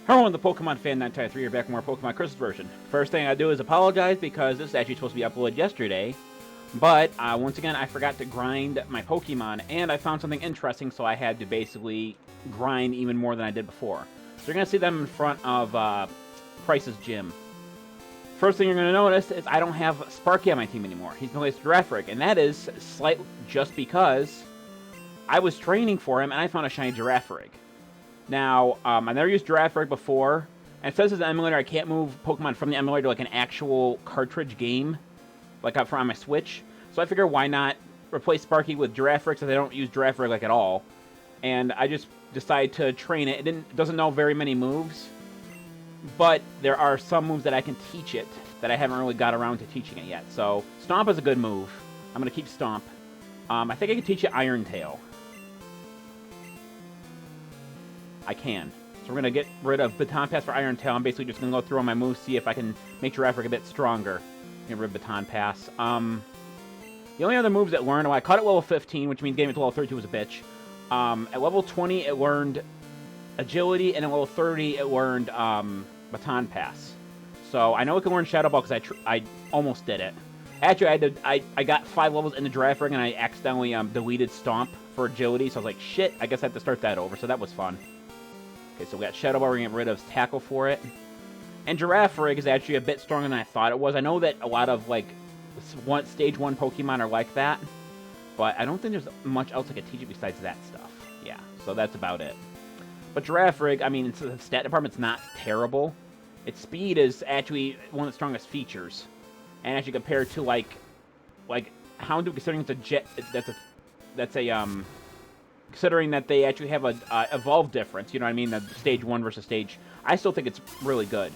Hello, the Pokemon fan 993 here, back with more Pokemon Christmas version. First thing I do is apologize because this is actually supposed to be uploaded yesterday, but once again I forgot to grind my Pokemon, and I found something interesting, so I had to basically grind even more than I did before. So you're going to see them in front of Price's gym. First thing you're going to notice is I don't have Sparky on my team anymore. He's replaced Girafarig, and that is slightly just because I was training for him and I found a shiny Girafarig. Now, I never used Girafarig before, and it says as an emulator I can't move Pokemon from the emulator to like an actual cartridge game, like up on my Switch. So I figure why not replace Sparky with Girafarig, so they don't use Girafarig like at all. And I just decided to train it. It doesn't know very many moves, but there are some moves that I can teach it that I haven't really got around to teaching it yet. So Stomp is a good move. I'm going to keep Stomp. I think I can teach it Iron Tail. I can. So we're going to get rid of Baton Pass for Iron Tail. I'm basically just going to go through all my moves, see if I can make Girafarig a bit stronger. Get rid of Baton Pass. The only other moves it learned, well, I caught it level 15, which means getting it to level 32 was a bitch. At level 20, it learned Agility, and at level 30, it learned Baton Pass. So I know it can learn Shadow Ball because I almost did it. Actually, I got 5 levels into Girafarig, and I accidentally deleted Stomp for Agility, so I was like, shit, I guess I have to start that over, so that was fun. Okay, so we got Shadow Ball, we're going to get rid of Tackle for it. And Girafarig is actually a bit stronger than I thought it was. I know that a lot of, like, Stage 1 Pokemon are like that, but I don't think there's much else I could teach it besides that stuff. Yeah, so that's about it. But Girafarig, I mean, the stat department's not terrible. Its speed is actually one of the strongest features. And actually compared to, like Houndoom, considering it's a jet, considering that they actually have a evolve difference, you know what I mean, the stage 1 versus stage, I still think it's really good.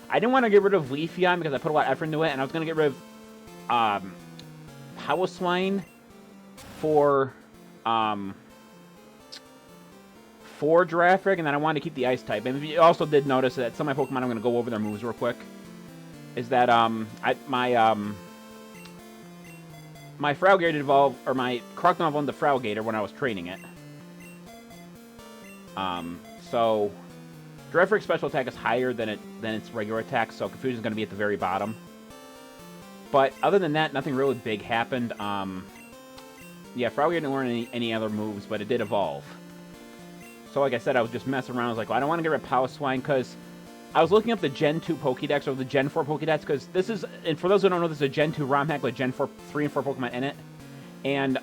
I didn't want to get rid of Leafeon because I put a lot of effort into it, and I was going to get rid of Piloswine for Girafarig, and then I wanted to keep the Ice type. And you also did notice that some of my Pokemon, I'm going to go over their moves real quick, is that my Frowgator evolved, or my Crocodile evolved into Frowgator when I was training it. So Girafarig's special attack is higher than its regular attack, so Confusion is going to be at the very bottom. But other than that, nothing really big happened. Yeah, Frowgator didn't learn any other moves, but it did evolve. So like I said, I was just messing around. I was like, well, I don't want to get rid of Piloswine because I was looking up the Gen 2 Pokédex or the Gen 4 Pokédex because this is, and for those who don't know, this is a Gen 2 RomHack with Gen 4, 3 and 4 Pokemon in it. And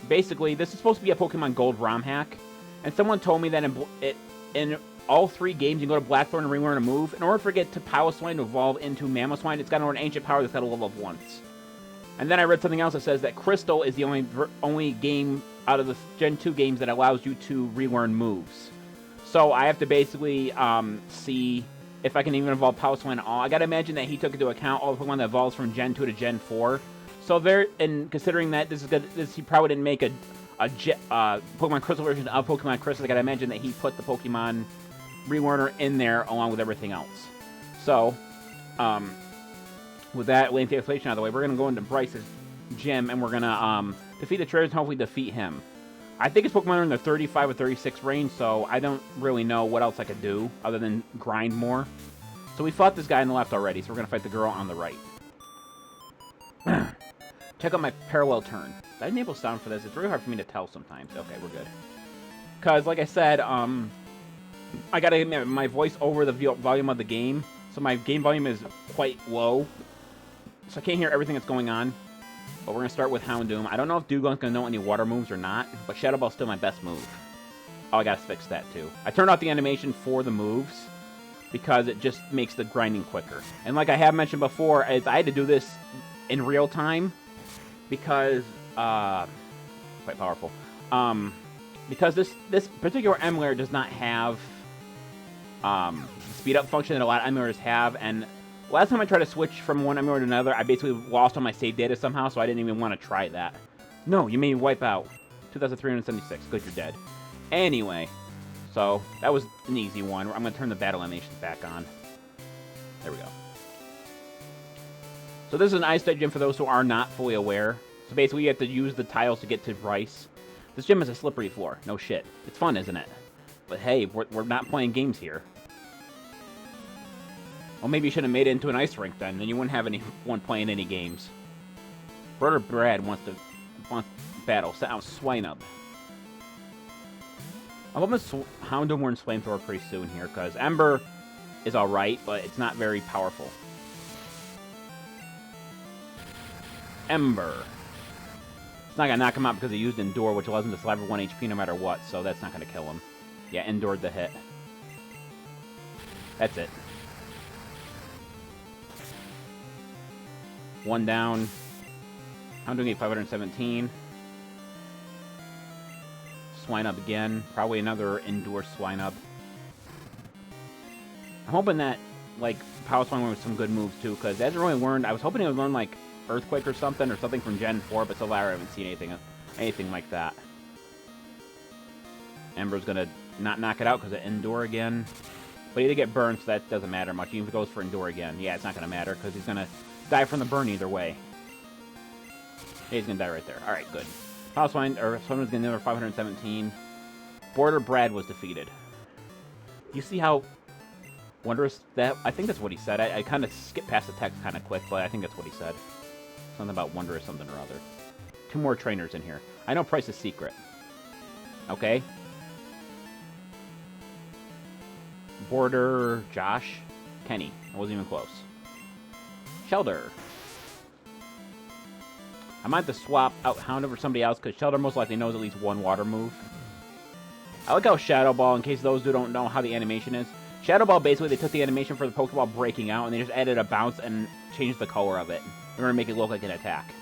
basically, this is supposed to be a Pokemon Gold RomHack. And someone told me that in all 3 games, you can go to Blackthorn and relearn a move. In order for it to get to Piloswine to evolve into Mamoswine, it's got to learn Ancient Power that's got a level of once. And then I read something else that says that Crystal is the only game out of the Gen 2 games that allows you to relearn moves. So I have to basically see if I can even evolve Piloswine at all. I gotta imagine that he took into account all the Pokemon that evolves from Gen 2 to Gen 4. So and considering that he probably didn't make a Pokemon Crystal version of Pokemon Crystal, I gotta imagine that he put the Pokemon relearner in there along with everything else. So, with that lengthy explanation out of the way, we're gonna go into Bryce's gym and we're gonna defeat the trainers and hopefully defeat him. I think his Pokemon are in the 35 or 36 range, so I don't really know what else I could do other than grind more. So we fought this guy on the left already, so we're going to fight the girl on the right. Check out my parallel turn. Did I enable sound for this? It's really hard for me to tell sometimes. Okay, we're good. Because, like I said, I got to get my voice over the volume of the game, so my game volume is quite low. So I can't hear everything that's going on. But we're going to start with Houndoom. I don't know if Dewgong's going to know any water moves or not, but Shadow Ball's still my best move. Oh, I got to fix that too. I turned off the animation for the moves because it just makes the grinding quicker. And like I have mentioned before, I had to do this in real time because, quite powerful, because this particular emulator does not have speed up function that a lot of emulators have, and last time I tried to switch from one emulator to another, I basically lost all my save data somehow, so I didn't even want to try that. No, you made me wipe out. 2,376. Good, you're dead. Anyway, so that was an easy one. I'm going to turn the battle animations back on. There we go. So this is an ice type gym for those who are not fully aware. So basically you have to use the tiles to get to Bryce. This gym is a slippery floor. No shit. It's fun, isn't it? But hey, we're not playing games here. Well, maybe you should have made it into an ice rink then you wouldn't have anyone playing any games. Brother Brad wants battle. Sounds swine up. I'm hoping Houndoomorn's Flamethrower pretty soon here, because Ember is alright, but it's not very powerful. Ember. It's not going to knock him out because he used Endure, which allows him to survive at 1 HP no matter what, so that's not going to kill him. Yeah, endured the hit. That's it. One down. Houndoom at 517. Swinub again. Probably another Endure Swinub. I'm hoping that, like, Power Swinub with some good moves, too, because it hasn't really learned... I was hoping it would learn, like, Earthquake or something from Gen 4, but so far I haven't seen anything like that. Ember's gonna not knock it out because of Endure again. But he did get burned, so that doesn't matter much. Even if it goes for Endure again. Yeah, it's not gonna matter, because he's gonna die from the burn either way. Yeah, he's gonna die right there. Alright, good. Swinub's gonna do another 517. Border Brad was defeated. You see how wondrous that... I think that's what he said. I kind of skipped past the text kind of quick, but I think that's what he said. Something about wondrous something or other. 2 more trainers in here. I know Price is secret. Okay? Border Josh. Kenny. I wasn't even close. Shelder. I might have to swap out Houndoom for somebody else, because Shelder most likely knows at least one water move. I like how Shadow Ball, in case those who don't know how the animation is, Shadow Ball, basically, they took the animation for the Pokeball breaking out, and they just added a bounce and changed the color of it. They're going to make it look like an attack.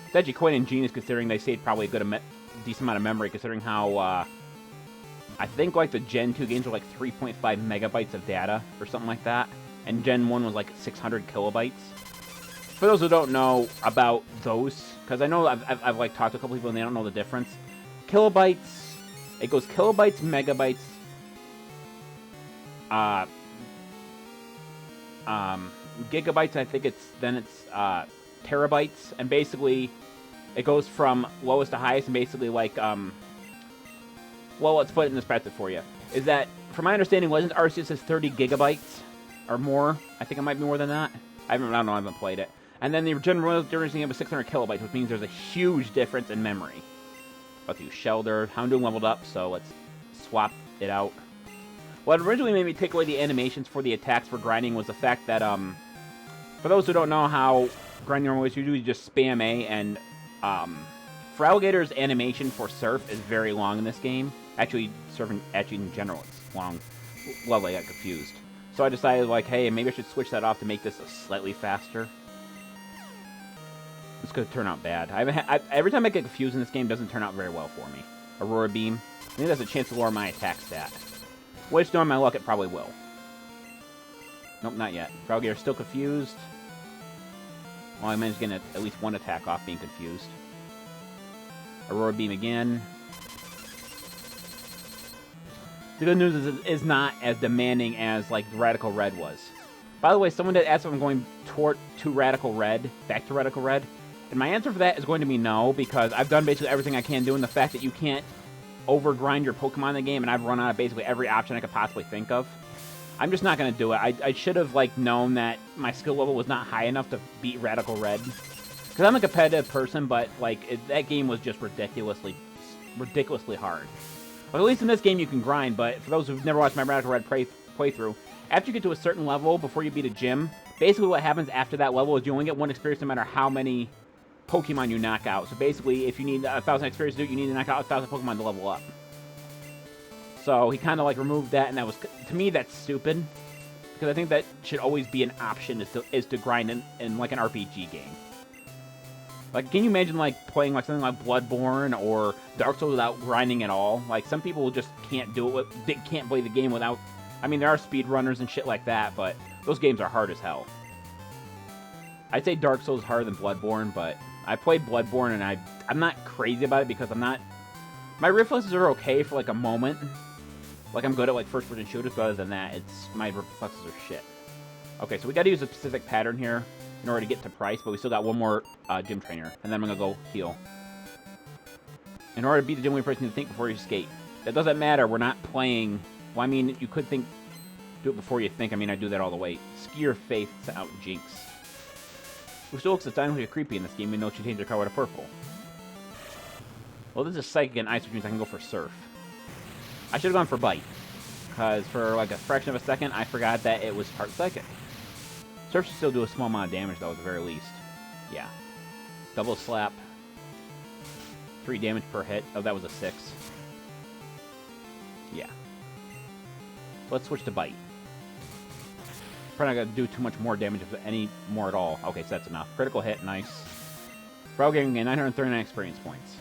It's actually quite ingenious, considering they saved probably a decent amount of memory, considering how, I think, like, the Gen 2 games were, like, 3.5 megabytes of data, or something like that, and Gen 1 was, like, 600 kilobytes. For those who don't know about those, because I know I've like, talked to a couple people and they don't know the difference. Kilobytes, it goes kilobytes, megabytes, gigabytes, I think it's terabytes, and basically it goes from lowest to highest, and basically like, well, let's put it in this perspective for you, is that, from my understanding, Legends Arceus is 30 gigabytes, or more. I think it might be more than that. I don't know, I haven't played it. And then the general difference is 600 kilobytes, which means there's a huge difference in memory. Let's use Shelder. Houndoom leveled up, so let's swap it out. What originally made me take away the animations for the attacks for grinding was the fact that, for those who don't know how grinding normally is, you usually just spam A, and, for Alligator's animation for Surf is very long in this game. Actually, in general, it's long. Lovely, I got confused. So I decided, like, hey, maybe I should switch that off to make this slightly faster. This could turn out bad. Every time I get confused in this game, it doesn't turn out very well for me. Aurora Beam. I think that's a chance to lower my attack stat. Which, knowing my luck, it probably will. Nope, not yet. Froggator's still confused. Well, I managed to get at least one attack off being confused. Aurora Beam again. The good news is it's not as demanding as, like, Radical Red was. By the way, someone did ask if I'm going to Radical Red, back to Radical Red. And my answer for that is going to be no, because I've done basically everything I can do, and the fact that you can't overgrind your Pokemon in the game, and I've run out of basically every option I could possibly think of. I'm just not going to do it. I should have, like, known that my skill level was not high enough to beat Radical Red. Because I'm a competitive person, but, like, that game was just ridiculously hard. Well, at least in this game you can grind, but for those who've never watched my Radical Red playthrough, after you get to a certain level, before you beat a gym, basically what happens after that level is you only get one experience no matter how many Pokemon you knock out. So basically, if you need 1,000 experience to do it, you need to knock out 1,000 Pokemon to level up. So he kind of, like, removed that, and that was, to me, that's stupid. Because I think that should always be an option, is to grind in like, an RPG game. Like, can you imagine, like, playing, like, something like Bloodborne or Dark Souls without grinding at all? Like, some people just can't do it, can't play the game without... I mean, there are speedrunners and shit like that, but those games are hard as hell. I'd say Dark Souls is harder than Bloodborne, but I played Bloodborne, and I'm not crazy about it because I'm not... My reflexes are okay for, like, a moment. Like, I'm good at, like, first-person shooters, but other than that, my reflexes are shit. Okay, so we gotta use a specific pattern here in order to get to Price, but we still got one more gym trainer, and then I'm gonna go heal. In order to beat the gym leader, you need to think before you skate. That doesn't matter, we're not playing... Well, I mean, you could think... Do it before you think. I mean, I do that all the way. Skier Faith out Jinx. Who still looks astoundingly creepy in this game, even though she changed her color to purple. Well, this is Psychic and Ice, which means I can go for Surf. I should have gone for Bite. Because for like a fraction of a second, I forgot that it was part Psychic. Surf should still do a small amount of damage, though, at the very least. Yeah. Double Slap. 3 damage per hit. Oh, that was a 6. Yeah. So let's switch to Bite. Probably not going to do too much more damage, if any more at all. Okay, so that's enough. Critical hit, nice. Frog getting 939 experience points.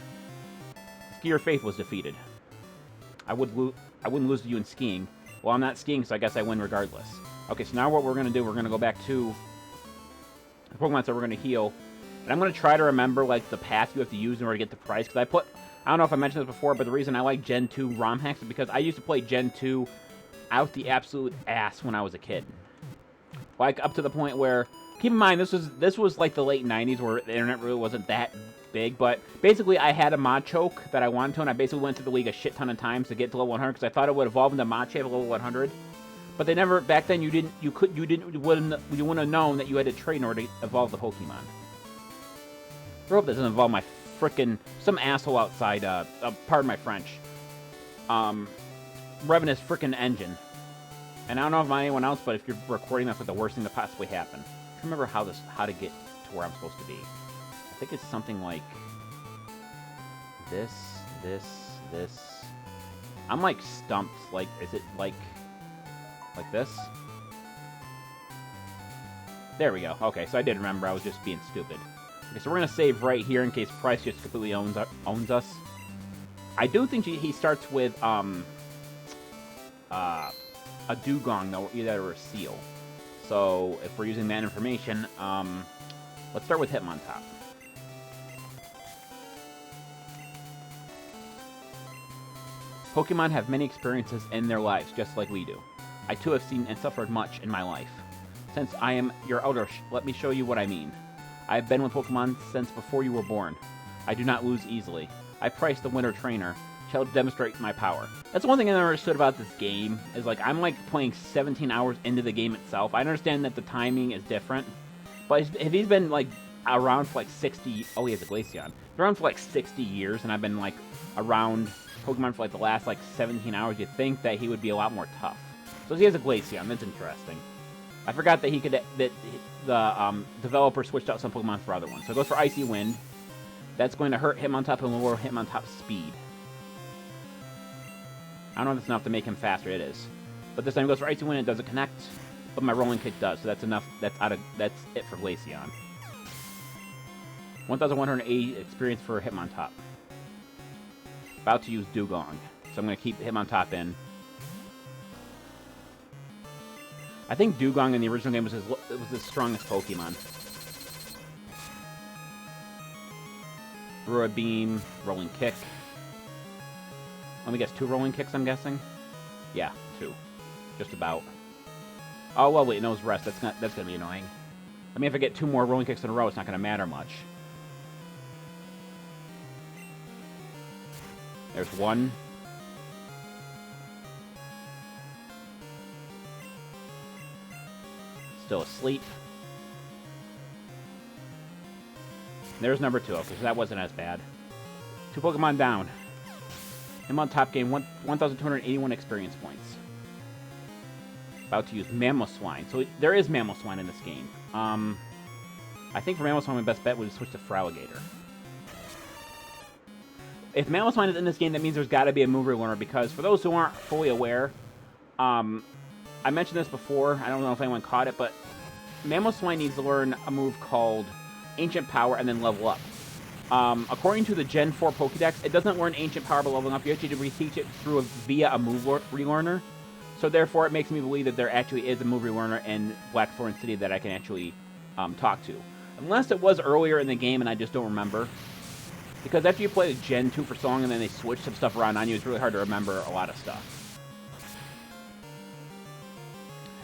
Skier Faith was defeated. I wouldn't lose to you in skiing. Well, I'm not skiing, so I guess I win regardless. Okay, so now what we're going to do, we're going to go back to the Pokemon that we're going to heal. And I'm going to try to remember, like, the path you have to use in order to get the price. Because I don't know if I mentioned this before, but the reason I like Gen 2 ROM hacks is because I used to play Gen 2 out the absolute ass when I was a kid. Like, up to the point where, keep in mind, this was like the late 90s where the internet really wasn't that big. But basically, I had a Machoke that I wanted to, and I basically went through the league a shit ton of times to get to level 100 because I thought it would evolve into Machoke at level 100. But they never, back then, you wouldn't have known that you had to trade in order to evolve the Pokemon. I hope this doesn't involve my frickin' some asshole outside, pardon my French, revving his frickin' engine. And I don't know about anyone else, but if you're recording, that's like the worst thing to possibly happen. I don't remember how to get to where I'm supposed to be. I think it's something like this. I'm like stumped. Like, is it like this? There we go. Okay, so I did remember. I was just being stupid. Okay, so we're going to save right here in case Price just completely owns us. I do think he starts with a Dugong, though, either or a Seal. So if we're using that information, let's start with Hitmontop. Pokemon have many experiences in their lives, just like we do. I too have seen and suffered much in my life. Since I am your elder, let me show you what I mean. I have been with Pokemon since before you were born. I do not lose easily. I Price the Winter Trainer shall demonstrate my power. That's one thing I never understood about this game, is like, I'm like playing 17 hours into the game itself. I understand that the timing is different, but if he's been like around for like 60, oh, he has a Glaceon. Around for like 60 years, and I've been like around Pokemon for like the last like 17 hours, you'd think that he would be a lot more tough. So he has a Glaceon, that's interesting. I forgot that the developer switched out some Pokemon for other ones. So it goes for Icy Wind. That's going to hurt Hitmontop and lower Hitmontop's speed. I don't know if it's enough to make him faster. It is. But this time it goes for Icy Wind. It doesn't connect, but my Rolling Kick does. So that's enough. That's it for Glaceon. 1,180 experience for Hitmontop. About to use Dugong. So I'm going to keep Hitmontop in. I think Dugong in the original game was his strongest Pokemon. Throw a Beam, Rolling Kick. Let me guess, 2 Rolling Kicks, I'm guessing? Yeah, 2. Just about. Oh, well, wait, no, it's Rest. That's going to be annoying. I mean, if I get 2 more Rolling Kicks in a row, it's not going to matter much. There's 1. Still asleep. There's number 2. Okay, so that wasn't as bad. 2 Pokemon down. I'm on top game, 1,281 experience points. About to use Mamoswine. So there is Mamoswine in this game. I think for Mamoswine, my best bet would switch to Feraligatr. If Mamoswine is in this game, that means there's got to be a move relearner, because for those who aren't fully aware, I mentioned this before, I don't know if anyone caught it, but Mamoswine needs to learn a move called Ancient Power and then level up. According to the Gen 4 Pokédex, it doesn't learn Ancient Power by leveling up. You actually have to reteach it via a move relearner. So therefore, it makes me believe that there actually is a move relearner in Blackthorn City that I can actually talk to. Unless it was earlier in the game and I just don't remember. Because after you play the Gen 2 for so long and then they switch some stuff around on you, it's really hard to remember a lot of stuff.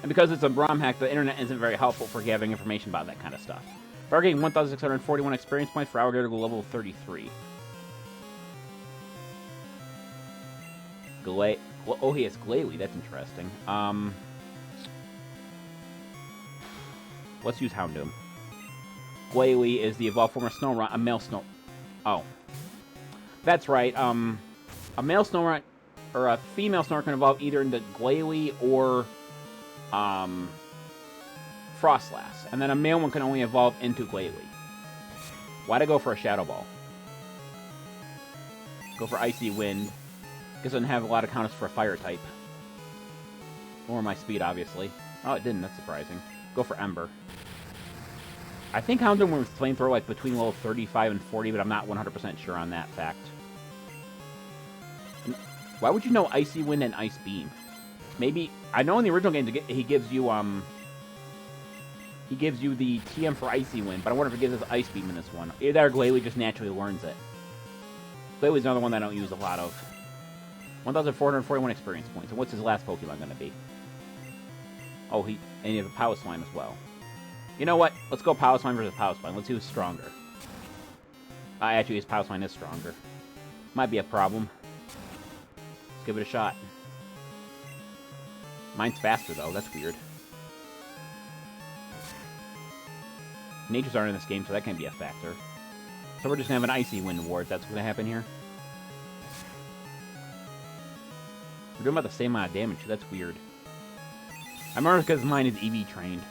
And because it's a ROM hack, the internet isn't very helpful for gathering information about that kind of stuff. We're getting 1,641 experience points for Feraligatr to go level 33. Oh, he has Glalie. That's interesting. Let's use Houndoom. Glalie is the evolved form of Snorunt, a male Snow... Oh. That's right, a male Snorunt, or a female Snorunt can evolve either into Glalie or, Frostlass. And then a male one can only evolve into Glalie. Why'd I go for a Shadow Ball? Go for Icy Wind. Because it doesn't have a lot of counters for a Fire type. Or my speed, obviously. Oh, it didn't. That's surprising. Go for Ember. I think Houndoom was Flamethrower like between level 35 and 40, but I'm not 100% sure on that fact. Why would you know Icy Wind and Ice Beam? Maybe... I know in the original game he gives you, he gives you the TM for Icy Wind, but I wonder if it gives us Ice Beam in this one. Either that or Glalie just naturally learns it. Glalie's another one that I don't use a lot of. 1,441 experience points. And what's his last Pokemon going to be? Oh, and he has a Power Slime as well. You know what? Let's go Power Slime versus Power Slime. Let's see who's stronger. Actually, his Power Slime is stronger. Might be a problem. Let's give it a shot. Mine's faster, though. That's weird. Natures aren't in this game, so that can't be a factor. So we're just going to have an Icy Wind War. That's what's going to happen here. We're doing about the same amount of damage. That's weird. I remember because mine is EV trained.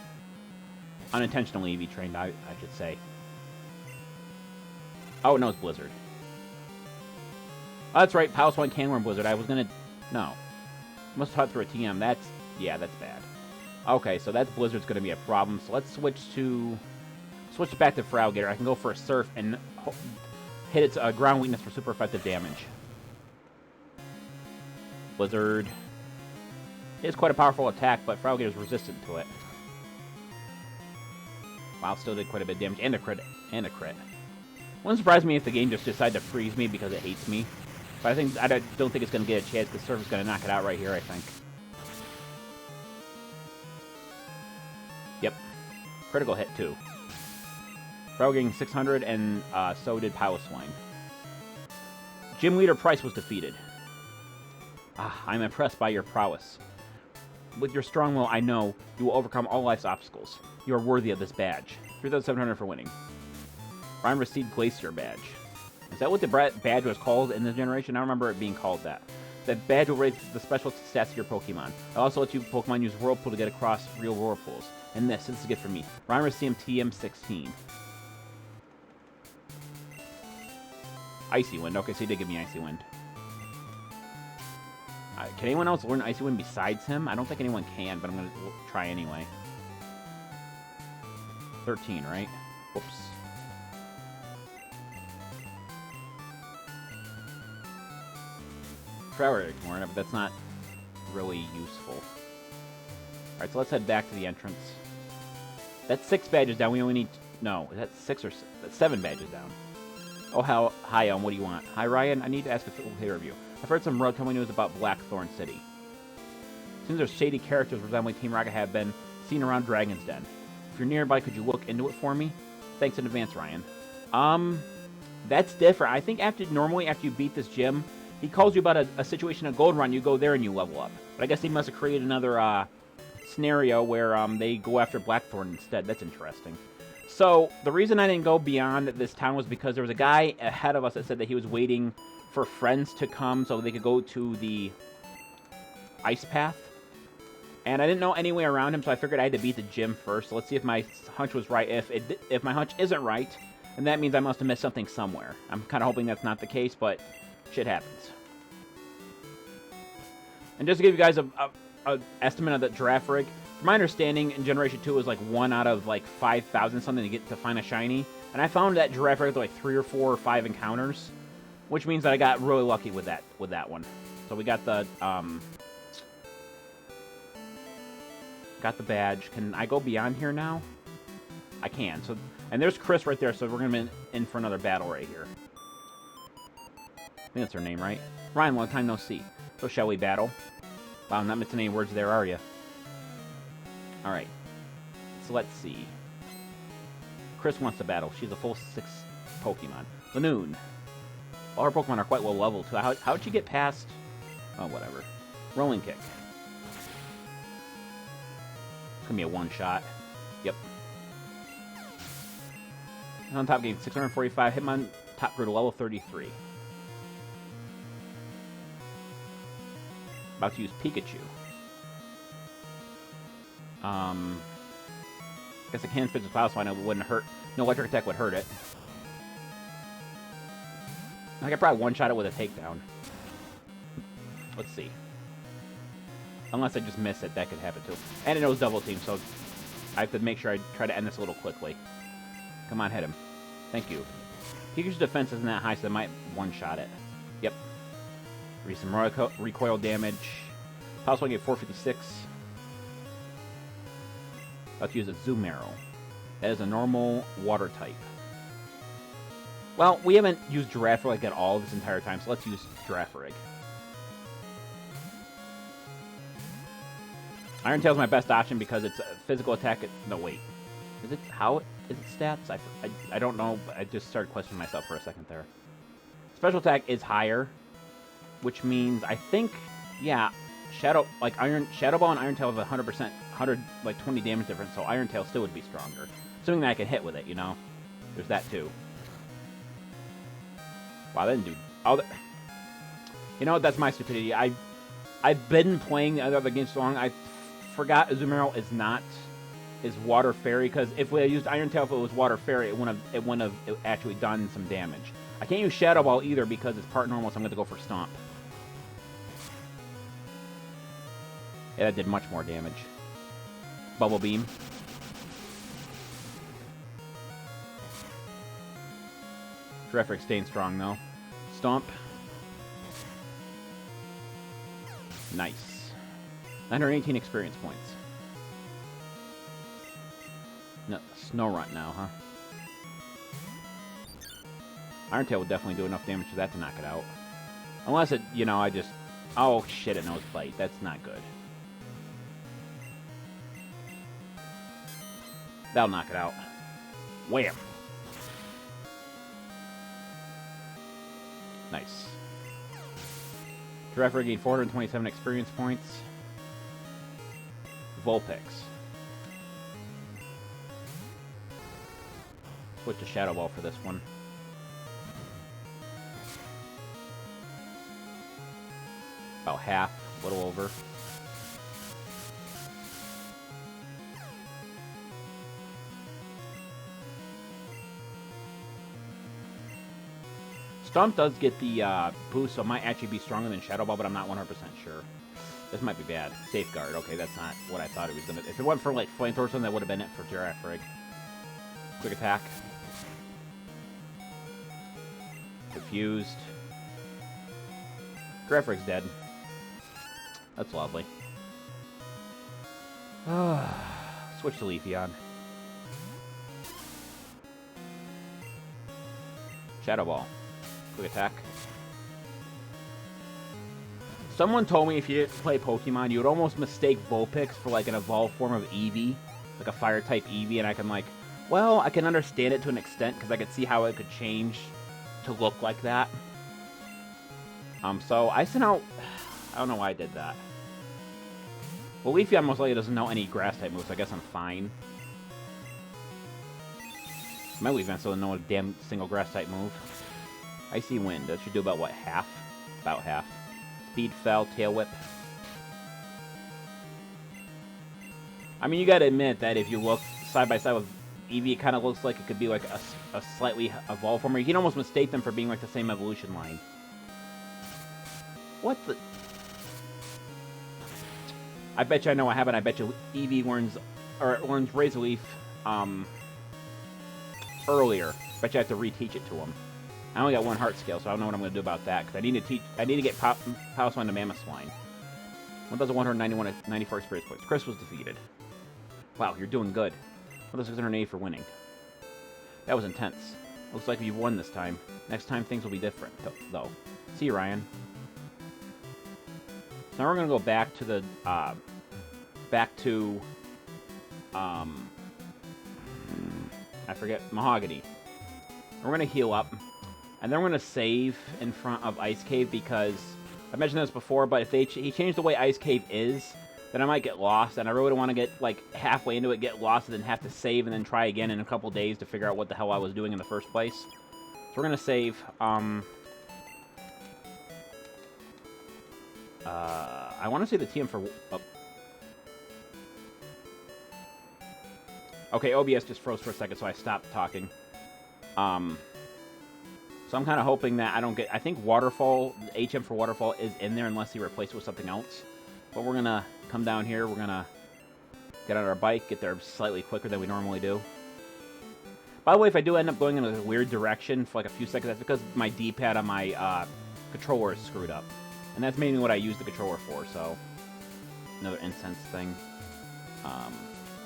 Unintentionally EV trained, I should say. Oh, no, it's Blizzard. Oh, that's right. Power Slime can learn Blizzard. I was going to... No. Must have taught through a TM. That's... Yeah, that's bad. Okay, so that's Blizzard's going to be a problem. So let's switch to... Switch back to Frowgator. I can go for a Surf and hit its ground weakness for super effective damage. Blizzard. It is quite a powerful attack, but Frowgator is resistant to it. Wow, still did quite a bit of damage. And a crit. And a crit. Wouldn't surprise me if the game just decided to freeze me because it hates me. But I don't think it's going to get a chance because Surf is going to knock it out right here, I think. Yep. Critical hit, too. Frog getting 600, and so did Power Slime. Gym Leader Price was defeated. I'm impressed by your prowess. With your strong will, I know you will overcome all life's obstacles. You are worthy of this badge. 3,700 for winning. Ryan received Glacier Badge. Is that what the badge was called in this generation? I don't remember it being called that. That badge will raise the special stats of your Pokemon. It also lets you Pokemon use Whirlpool to get across real Whirlpools. And this is a gift for me. Ryan received TM16. Icy Wind. Okay, so he did give me Icy Wind. Can anyone else learn Icy Wind besides him? I don't think anyone can, but I'm going to try anyway. 13, right? Whoops. Forever ignoring it, but that's not really useful. Alright, so let's head back to the entrance. That's 6 badges down. We only need... No, that's 6 or... That's 7 badges down. Oh, hi, what do you want? Hi, Ryan. I need to ask a favor of you. I've heard some road coming news about Blackthorn City. Seems there's shady characters resembling Team Rocket have been seen around Dragon's Den. If you're nearby, could you look into it for me? Thanks in advance, Ryan. That's different. I think normally after you beat this gym, he calls you about a situation of Gold Run. You go there and you level up. But I guess he must have created another scenario where they go after Blackthorn instead. That's interesting. So, the reason I didn't go beyond this town was because there was a guy ahead of us that said that he was waiting for friends to come so they could go to the ice path. And I didn't know any way around him, so I figured I had to beat the gym first. So let's see if my hunch was right. If my hunch isn't right, then that means I must have missed something somewhere. I'm kind of hoping that's not the case, but shit happens. And just to give you guys a estimate of the Girafarig, from my understanding, in Generation 2, it was like 1 out of like 5,000 something to find a shiny. And I found that Girafarig with like 3 or 4 or 5 encounters, which means that I got really lucky with that one. So we got the badge. Can I go beyond here now? I can. So, and there's Chris right there, so we're gonna be in for another battle right here. I think that's her name, right? Ryan, long time no see. So shall we battle? Wow, I'm not missing any words there, are you? Alright. So let's see. Chris wants to battle. She's a full 6 Pokemon. Lanoon. All her Pokemon are quite well leveled, too. How'd she get past... Oh, whatever. Rolling Kick. It's gonna be a one-shot. Yep. On top gain 645. Hitmon top grew to level 33. About to use Pikachu. Guess I can switch the power, so I know it wouldn't hurt. No electric attack would hurt it. I could probably one-shot it with a takedown. Let's see. Unless I just miss it, that could happen too. And it knows double team, so I have to make sure I try to end this a little quickly. Come on, hit him. Thank you. Pikachu's defense isn't that high, so I might one-shot it. Yep. Read some recoil damage. Possibly get 456. About to use a Zoom Arrow. That is a normal water type. Well, we haven't used Girafarig at all this entire time, so let's use Girafarig. Iron Tail's my best option because it's a physical attack. No, wait. Is it how? Is it stats? I don't know. I just started questioning myself for a second there. Special attack is higher, which means I think, yeah, Shadow Ball and Iron Tail have 100%, 20 damage difference, so Iron Tail still would be stronger. Assuming that I can hit with it, you know. There's that too. Wow, that didn't do. Oh, you know, that's my stupidity. I've been playing other games so long. I forgot Azumarill is Water Fairy, because if we had used Iron Tail, if it was Water Fairy, it wouldn't have actually done some damage. I can't use Shadow Ball either because it's part normal, so I'm going to go for Stomp. Yeah, that did much more damage. Bubble Beam. Girafarig staying strong, though. Stomp. Nice. 918 experience points. No, Snorunt now, huh? Iron Tail would definitely do enough damage for that to knock it out. Unless it, you know, I just... Oh, shit, it knows Bite. That's not good. That'll knock it out. Wham! Nice. Girafarig gained 427 experience points. Vulpix. Switch to Shadow Ball for this one. About half, a little over. Stomp does get the boost, so it might actually be stronger than Shadow Ball, but I'm not 100% sure. This might be bad. Safeguard. Okay, that's not what I thought it was going to... If it went for, like, Flamethrower, that would have been it for Girafarig. Quick attack. Confused. Girafarig's dead. That's lovely. Switch to Leafeon. Shadow Ball. Quick attack. Someone told me if you didn't play Pokemon, you would almost mistake Vulpix for like an evolved form of Eevee. Like a fire-type Eevee, and I can like... Well, I can understand it to an extent, because I could see how it could change to look like that. So I sent out... I don't know why I did that. Well, Leafeon most likely doesn't know any grass-type moves, so I guess I'm fine. My Leafeon still doesn't know a damn single grass-type move. Icy Wind. That should do about, what, half? About half. Speed Fell, Tail Whip. I mean, you gotta admit that if you look side by side with Eevee, it kind of looks like it could be like a slightly evolved form. You can almost mistake them for being like the same evolution line. What the... I bet you I know what happened. I bet you Eevee learns Razor Leaf earlier. Bet you I have to reteach it to him. I only got one heart scale, so I don't know what I'm going to do about that. Because I need to get Power Swine to Mammoth Swine. 1,194 experience points. Chris was defeated. Wow, you're doing good. 1,680 for winning. That was intense. Looks like you've won this time. Next time things will be different, though. See you, Ryan. So now we're going to go back to the... I forget. Mahogany. We're going to heal up. And then we're going to save in front of Ice Cave because... I mentioned this before, but if he changed the way Ice Cave is, then I might get lost, and I really don't want to get, like, halfway into it, get lost, and then have to save and then try again in a couple days to figure out what the hell I was doing in the first place. So we're going to save. I want to save the TM for... Oh. Okay, OBS just froze for a second, so I stopped talking. So I'm kind of hoping that I don't get... I think Waterfall, HM for Waterfall is in there unless he replaced it with something else. But we're going to come down here. We're going to get on our bike, get there slightly quicker than we normally do. By the way, if I do end up going in a weird direction for like a few seconds, that's because my D-pad on my controller is screwed up. And that's mainly what I use the controller for, so... Another incense thing. I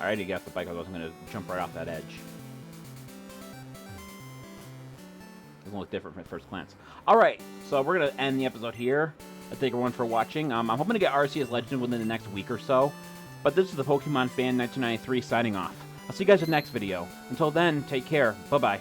already got off the bike, otherwise I'm going to jump right off that edge. Doesn't look different from at first glance. Alright, so we're going to end the episode here. I thank everyone for watching. I'm hoping to get Arceus Legend within the next week or so. But this is the Pokemon Fan 1993 signing off. I'll see you guys in the next video. Until then, take care. Bye-bye.